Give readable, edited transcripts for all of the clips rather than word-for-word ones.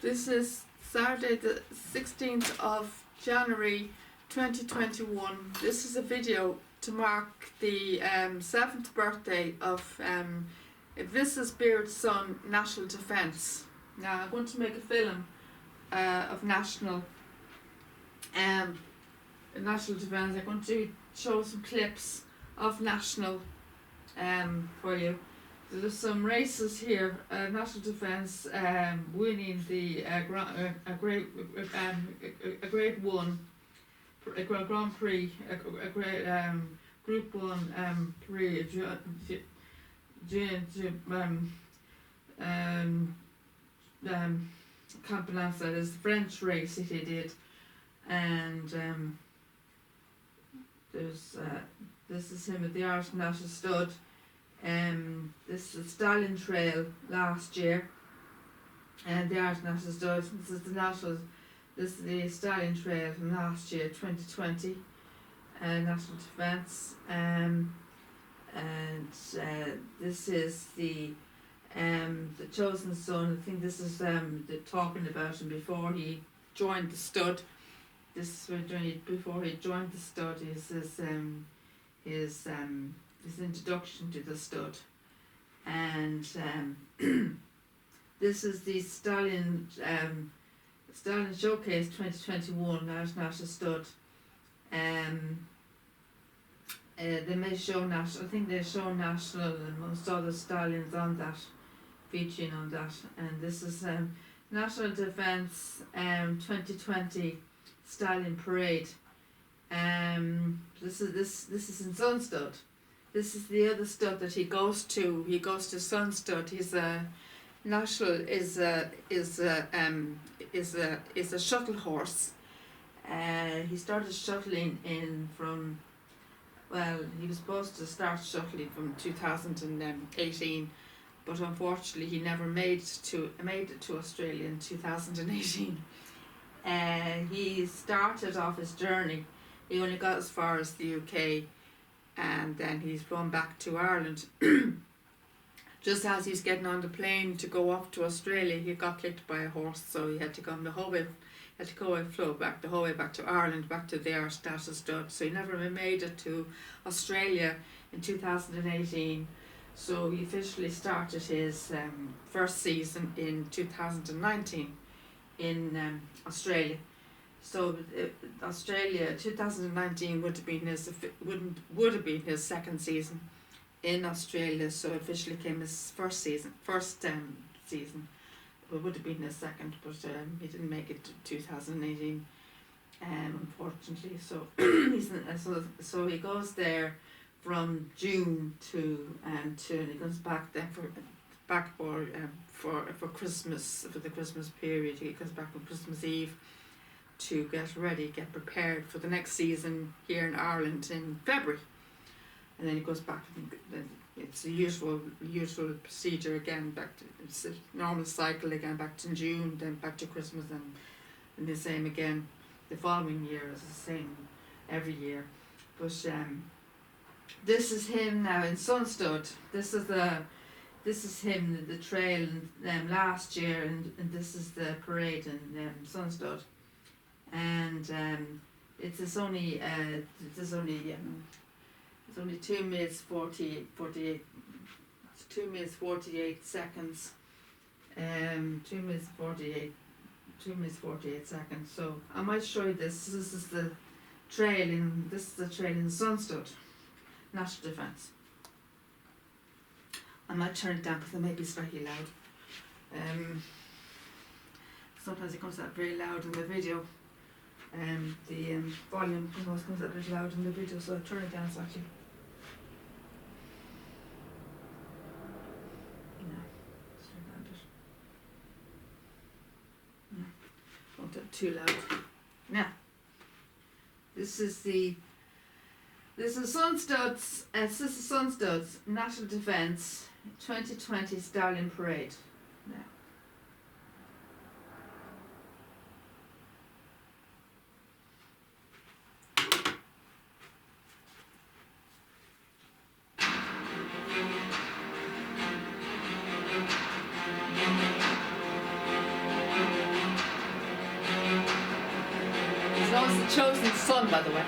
This is Saturday the 16th of January 2021. This is a video to mark the 7th birthday of Mrs. Beard's son, National Defence. Now I'm going to make a film of National Defence. I'm going to show some clips of National for you. There's some races here. National Defence winning the Grade 1 Grand Prix, Group 1 Prix. Can't pronounce that. It's the French race that he did, and there's this is him at the Irish National Stud. This is the Stallion Trail last year, and the Irish National Stud. This is the Stallion Trail from last year, 2020, National Defence, and this is the Chosen Son. I think this is the talking about him before he joined the stud. This is before he joined the stud. His introduction to the stud, and this is the Stallion Showcase 2021 Irish National Stud. They may show National. I think they show National and most other stallions on that, featuring on that. And this is National Defence 2020 Stallion Parade. This is in Sunstud. This is the other stud that he goes to. He goes to Sunstud. He's a National is a shuttle horse. He started shuttling in from. Well, he was supposed to start shuttling from 2018, but unfortunately he never made it to Australia in 2018. He started off his journey. He only got as far as the UK, and then he's flown back to Ireland. Just as he's getting on the plane to go up to Australia, he got kicked by a horse, so he had to come the whole way. Had to go and flow back the whole way back to Ireland, back to their status stud. So he never made it to Australia in 2018. So he officially started his first season in 2019 in Australia. So Australia 2019 would have been his second season in Australia. So it officially came his first season. It would have been his second, but he didn't make it to 2018, unfortunattunately. So so he goes there from June to and he comes back then for Christmas, for the Christmas period. He comes back on Christmas Eve to get prepared for the next season here in Ireland in February, and then he goes back. It's the usual procedure again. It's a normal cycle again. Back to June, then back to Christmas, and the same again. The following year is the same every year. But this is him now in Sunstud. This is him the trail last year, and this is the parade in Sunstud. And it's only 2 minutes 48 seconds. 2 minutes 48 seconds. So I might show you this. This is the trail in Sunstud, National Defence. I might turn it down because it may be slightly loud. Sometimes it comes out very loud in the video. The volume almost comes out very loud in the video, so I turn it down slightly. Not too loud. Now, this is Sunstud's National Defence 2020 Stallion Parade. Now. was the chosen son, by the way.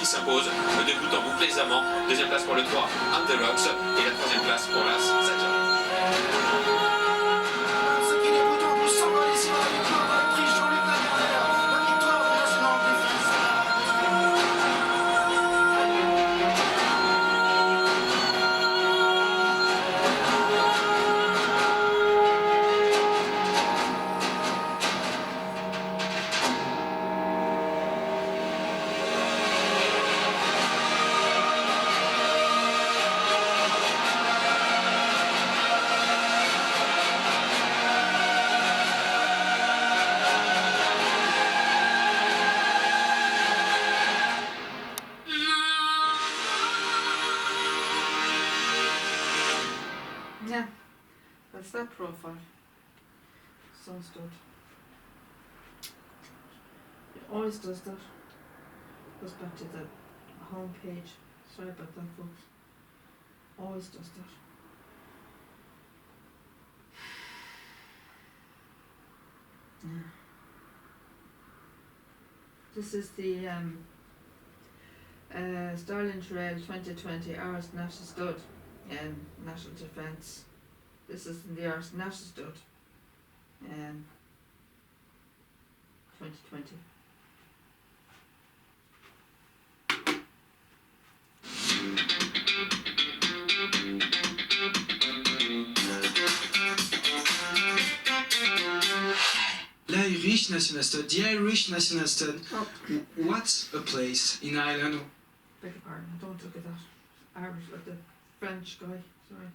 S'impose, le début en boucle aisément, deuxième place pour le 3, On The Rocks, et la troisième place pour l'As, Zaja. Ce qui n'est pas pour s'envoler sur la victoire dans le prix Jean-Luc Lagardère, la victoire de National Defense. Yeah, that's that profile. Sun stud. It always does that. Goes back to the home page. Sorry about that, folks. Always does that. Yeah. This is the Starling Trail 2020 Ars National Stud and National Defence. This is in the Ars National Stud 2020. L'Irish National Stud, the Irish National Stud. Oh, What's a place in Ireland? beg your pardon, don't look at that. Irish, like the French guy, sorry.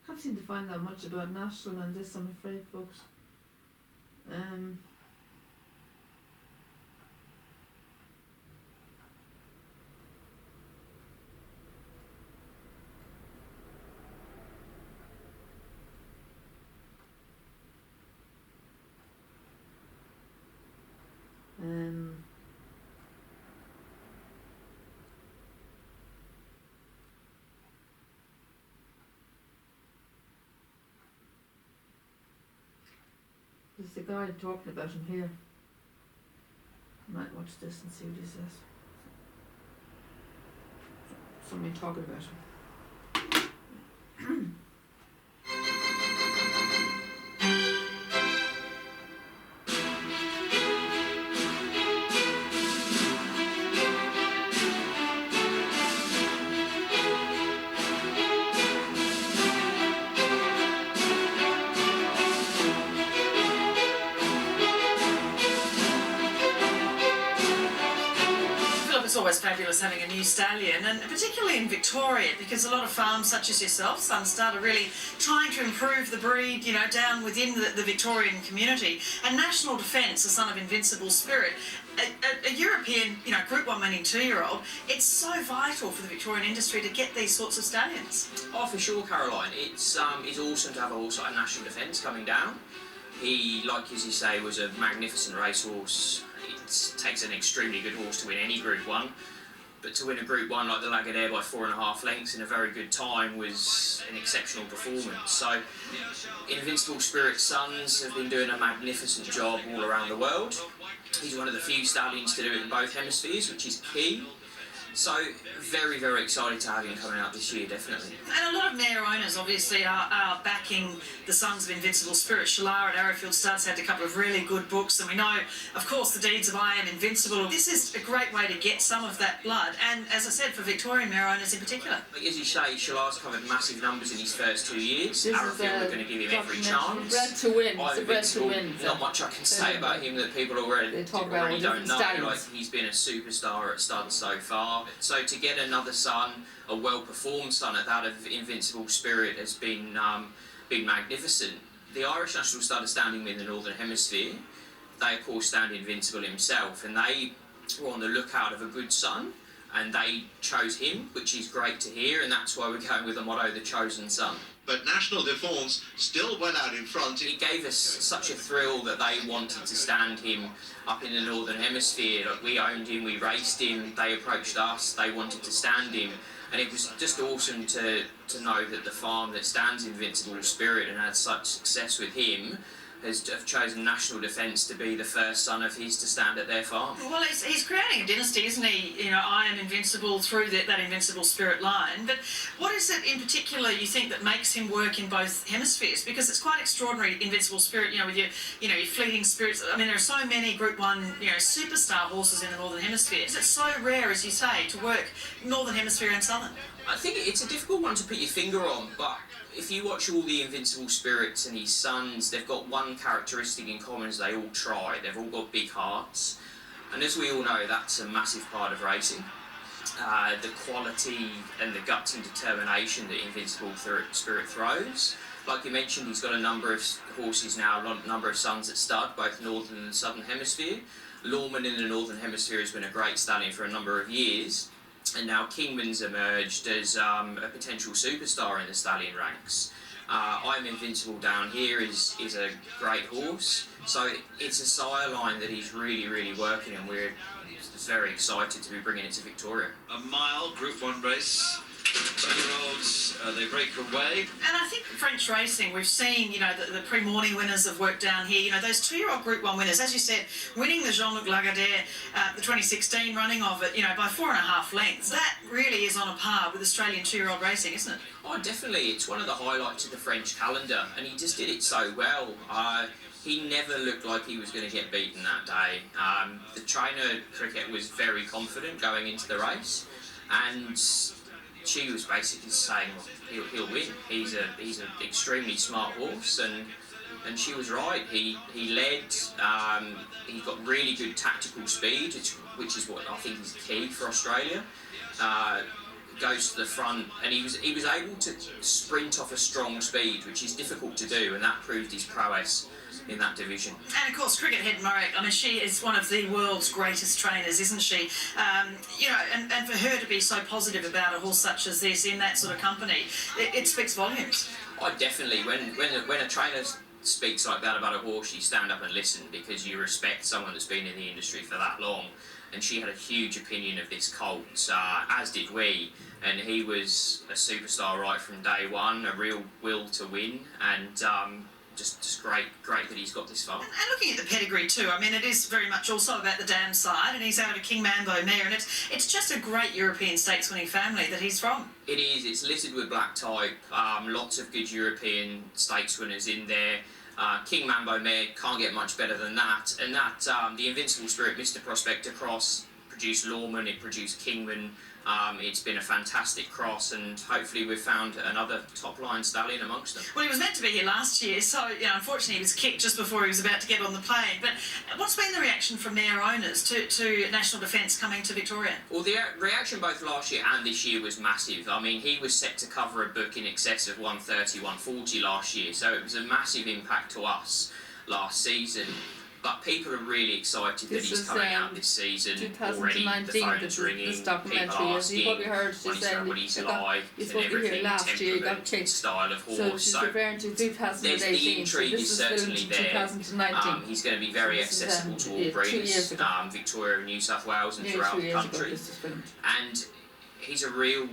Can't seem to find that much about National on this, I'm afraid, folks. There's the guy talking about him here. I might watch this and see what he says. Somebody talking about him. It's always fabulous having a new stallion, and particularly in Victoria, because a lot of farms such as yourself, Sunstar, are really trying to improve the breed, you know, down within the Victorian community. And National Defence, the son of Invincible Spirit, a European, you know, Group 1 winning 2-year-old, it's so vital for the Victorian industry to get these sorts of stallions. Oh, for sure, Caroline. It's awesome to have a horse like National Defence coming down. He, like as you say, was a magnificent racehorse. It takes an extremely good horse to win any Group 1, but to win a Group 1 like the Lagardère by 4.5 lengths in a very good time was an exceptional performance. So Invincible Spirit sons have been doing a magnificent job all around the world. He's one of the few stallions to do it in both hemispheres, which is key. So very, very excited to have him coming out this year, definitely. And a lot of mare owners obviously are backing the Sons of Invincible Spirit. Shalara at Arrowfield Studs had a couple of really good books, and we know, of course, the deeds of I Am Invincible. This is a great way to get some of that blood, and as I said, for Victorian mare owners in particular. Like as you say, Shalara's covered massive numbers in his first 2 years. Arrowfield are going to give him every chance. Bred to win. I'm It's a bred to Invincible. win. Not much I can say about him that people already They talk about all don't different know. stallions. Like he's been a superstar at studs so far. So to get another son, a well-performed son at that of Invincible Spirit, has been magnificent. The Irish National Stud are standing in the Northern Hemisphere. They of course stand Invincible himself, and they were on the lookout of a good son, and they chose him, which is great to hear, and that's why we're going with the motto, the chosen son. But National Defence still went out in front. It gave us such a thrill that they wanted to stand him up in the Northern Hemisphere. Like, we owned him, we raced him, they approached us, they wanted to stand him. And it was just awesome to know that the farm that stands Invincible Spirit and had such success with him have chosen National Defence to be the first son of his to stand at their farm. Well, he's creating a dynasty, isn't he? You know, I Am Invincible through that Invincible Spirit line. But what is it in particular you think that makes him work in both hemispheres? Because it's quite extraordinary, Invincible Spirit, you know, with your fleeting spirits. I mean, there are so many Group 1, you know, superstar horses in the Northern Hemisphere. Is it so rare, as you say, to work Northern Hemisphere and Southern? I think it's a difficult one to put your finger on, but if you watch all the Invincible Spirits and his sons, they've got one characteristic in common: is they all try. They've all got big hearts, and as we all know, that's a massive part of racing. The quality and the guts and determination that Invincible Spirit throws. Like you mentioned, he's got a number of horses now, a number of sons at stud, both Northern and Southern Hemisphere. Lawman in the Northern Hemisphere has been a great stallion for a number of years. And now Kingman's emerged as a potential superstar in the stallion ranks. I'm Invincible down here is a great horse. So it's a sire line that he's really, really working, and we're very excited to be bringing it to Victoria. A mile Group 1 race. 2-year-olds, they break away. And I think French racing, we've seen, you know, the pre-morning winners have worked down here. You know, those 2-year-old Group 1 winners, as you said, winning the Jean-Luc Lagardère, the 2016 running of it, you know, by 4.5 lengths. That really is on a par with Australian 2-year-old racing, isn't it? Oh, definitely. It's one of the highlights of the French calendar, and he just did it so well. He never looked like he was going to get beaten that day. The trainer, Cricket, was very confident going into the race, and she was basically saying, well, he'll win. He's an extremely smart horse, and she was right. He led. He got really good tactical speed, which is what I think is key for Australia. Goes to the front, and he was able to sprint off a strong speed, which is difficult to do, and that proved his prowess in that division. And of course, Cricket Head Murray, I mean, she is one of the world's greatest trainers, isn't she? You know, and for her to be so positive about a horse such as this in that sort of company, it speaks volumes. Oh, definitely. When a trainer speaks like that about a horse, you stand up and listen, because you respect someone that's been in the industry for that long. And she had a huge opinion of this colt, as did we. And he was a superstar right from day one, a real will to win, and just great that he's got this far. And looking at the pedigree too, I mean, it is very much also about the dam side, and he's out of King Mambo Mare, and it's just a great European stakes winning family that he's from. It is. It's littered with black type. Lots of good European stakes winners in there. King Mambo Mare can't get much better than that. And that the Invincible Spirit Mr. Prospector cross produced Lawman. It produced Kingman. It's been a fantastic cross, and hopefully we've found another top-line stallion amongst them. Well, he was meant to be here last year, so unfortunately he was kicked just before he was about to get on the plane. But what's been the reaction from their owners to National Defence coming to Victoria? Well, the reaction both last year and this year was massive. I mean, he was set to cover a book in excess of 130, 140 last year, so it was a massive impact to us last season. But people are really excited that he's coming out this season already. The phone's ringing, this people documentary. asking You've probably heard she said when he's alive he's and supposed to be here everything, last year, he got temperament, kicked. style of horse. So she's referring to 2018. There's the intrigue so this is was filmed certainly in there. 2019. He's going to be very So this is, accessible to all 2 breeders, years ago. Victoria and New South Wales and Nearly throughout 2 the years ago country. this was filmed. And he's a real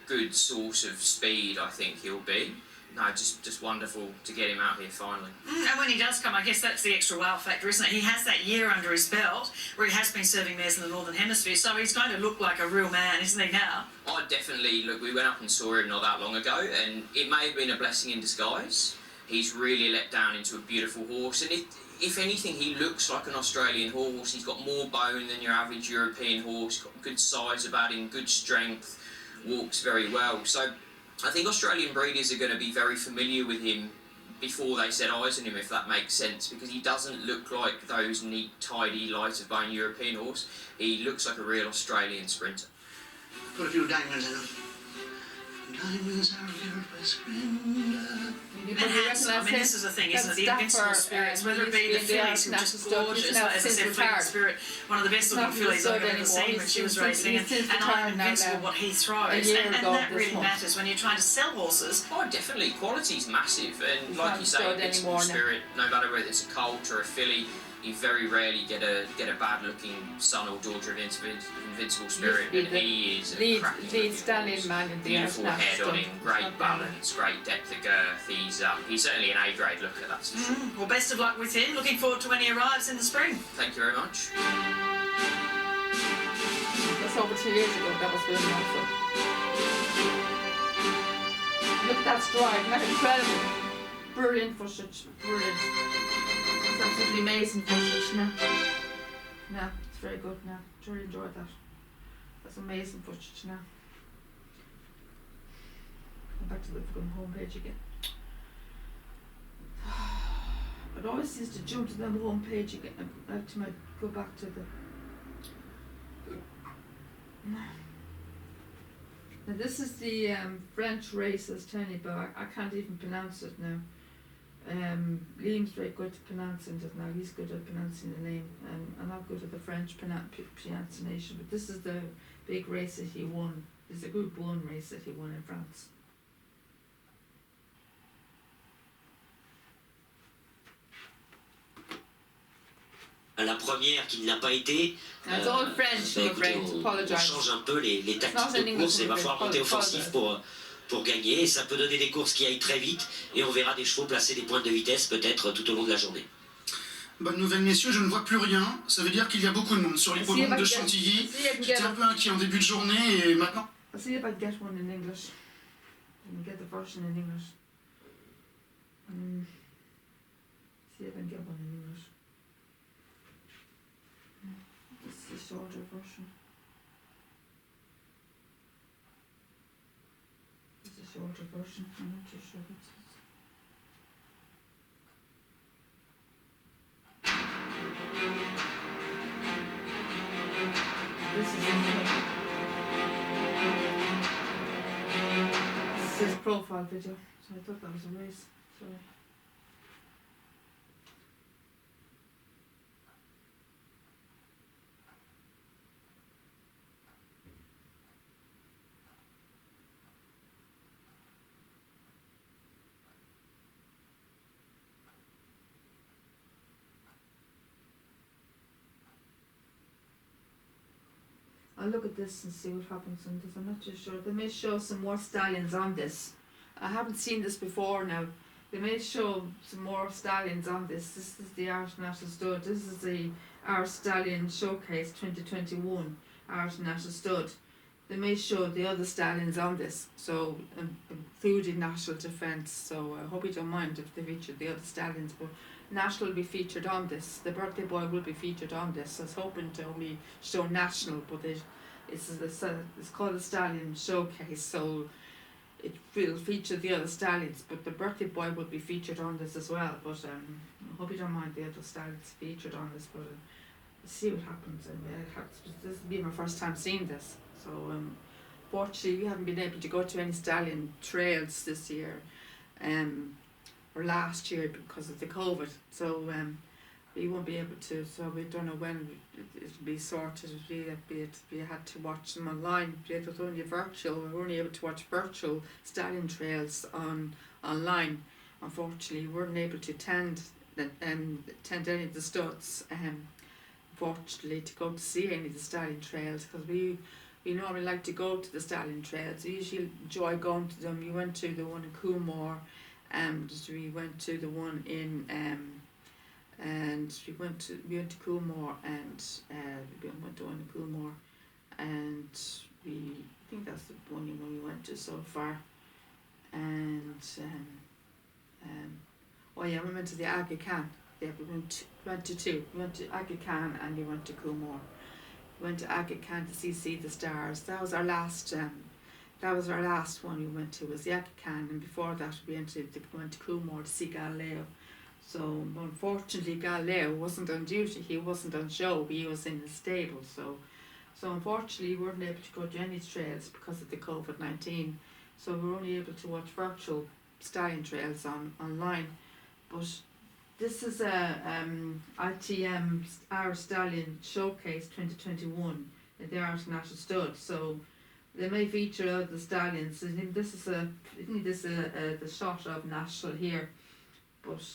good source of speed, I think he'll be. No, just wonderful to get him out here finally. And when he does come, I guess that's the extra wow factor, isn't it? He has that year under his belt where he has been serving mares in the Northern Hemisphere, so he's going to look like a real man, isn't he, now? I definitely, look, we went up and saw him not that long ago, and it may have been a blessing in disguise. He's really let down into a beautiful horse, and if anything, he looks like an Australian horse. He's got more bone than your average European horse, got good size about him, good strength, walks very well. So I think Australian breeders are going to be very familiar with him before they set eyes on him, if that makes sense, because he doesn't look like those neat, tidy, light of bone European horse. He looks like a real Australian sprinter. Put a few diamonds in them. Diamonds are your best friend. And handsome. I mean, this is the thing, isn't it? The Invincible Spirits, whether it be the fillies who are just gorgeous, as I said, Fleeting Spirit, one of the best looking fillies I've ever seen when she was racing, and I'm Invincible, what he throws, and that really matters when you're trying to sell horses. Oh, definitely. Quality's massive, and like you say, Invincible Spirit, no matter whether it's a colt or a filly, you very rarely get a bad-looking son or daughter of Invincible Spirit, and he is a cracking stallion man in the beautiful head on him, great balance, great depth of girth. He's certainly an A-grade looker, that's for sure. Well, best of luck with him. Looking forward to when he arrives in the spring. Thank you very much. That's over 2 years ago, that was filmed also. Look at that stride, isn't that incredible? Brilliant footage, brilliant. It's absolutely amazing footage now. No, it's very good now. Really enjoyed that. That's amazing footage now. Go back to the homepage again. It always used to jump to the homepage again. I have to go back to the. Now this is the French races, Tony, but I can't even pronounce it now. Liam's very good at pronouncing it now. He's good at pronouncing the name, and I'm not good at the French pronunciation. But this is the big race that he won. It's a Group 1 race that he won in France. La première qui ne l'a pas été, It's all French, I'm afraid. on Apologise. change un peu les It's not tactiques in de English, course et il va I'm falloir afraid. monter offensif pour gagner. Et ça peut donner des courses qui aillent très vite et on verra des chevaux placer des pointes de vitesse peut-être tout au long de la journée. Bonne nouvelle, messieurs, je ne vois plus rien. Ça veut dire qu'il y a beaucoup de monde sur l'hippodrome de Chantilly. J'étais un peu inquiet en début de journée et maintenant. I'll see if I can get one in English. I can get the version in English. See if I can get one in English. This is the shorter version. This is the shorter version. I'm not too sure what it is. This is his profile video, so I thought that was a race. Sorry. I'll look at this and see what happens on this. I'm not too sure. They may show some more stallions on this. I haven't seen this before now. they may show some more stallions on this. This is the Irish National Stud. This is the Irish Stallion Showcase 2021 Irish National Stud. They may show the other stallions on this, so including National Defence. So I hope you don't mind if they feature the other stallions, but National will be featured on this. The Birthday Boy will be featured on this. I was hoping to only show National, but it's called a Stallion Showcase, so it will feature the other stallions, but the Birthday Boy will be featured on this as well. But I hope you don't mind the other stallions featured on this, but see what happens. And this will be my first time seeing this, so fortunately we haven't been able to go to any stallion trails this year, or last year because of the COVID. So we won't be able to. So we don't know when it'll be sorted. We had to watch them online. It was only virtual. We were only able to watch virtual stallion trails online. Unfortunately, we weren't able to attend any of the studs. Unfortunately, to go to see any of the stallion trails, because we normally like to go to the stallion trails. We usually enjoy going to them. We went to the one in Coolmore, and we went to the one in and we went to Coolmore, and we went to one in Coolmore, and I think that's the one we went to so far. And we went to the Aga Khan. Yeah, we went to two. We went to Aga Khan and we went to Coolmore. We went to Aga Khan to see the stars. That was our last. That was our last one we went to, was the Aga Khan, and before that we went to Coolmore to see Galileo. So unfortunately Galileo wasn't on duty. He wasn't on show. He was in the stable. So unfortunately we weren't able to go to any trails because of the COVID-19. So we were only able to watch virtual stallion trails online. But this is a ITM Irish Stallion Showcase 2021 at the Irish National Stud. So they may feature other stallions. I think this is the shot of National here. But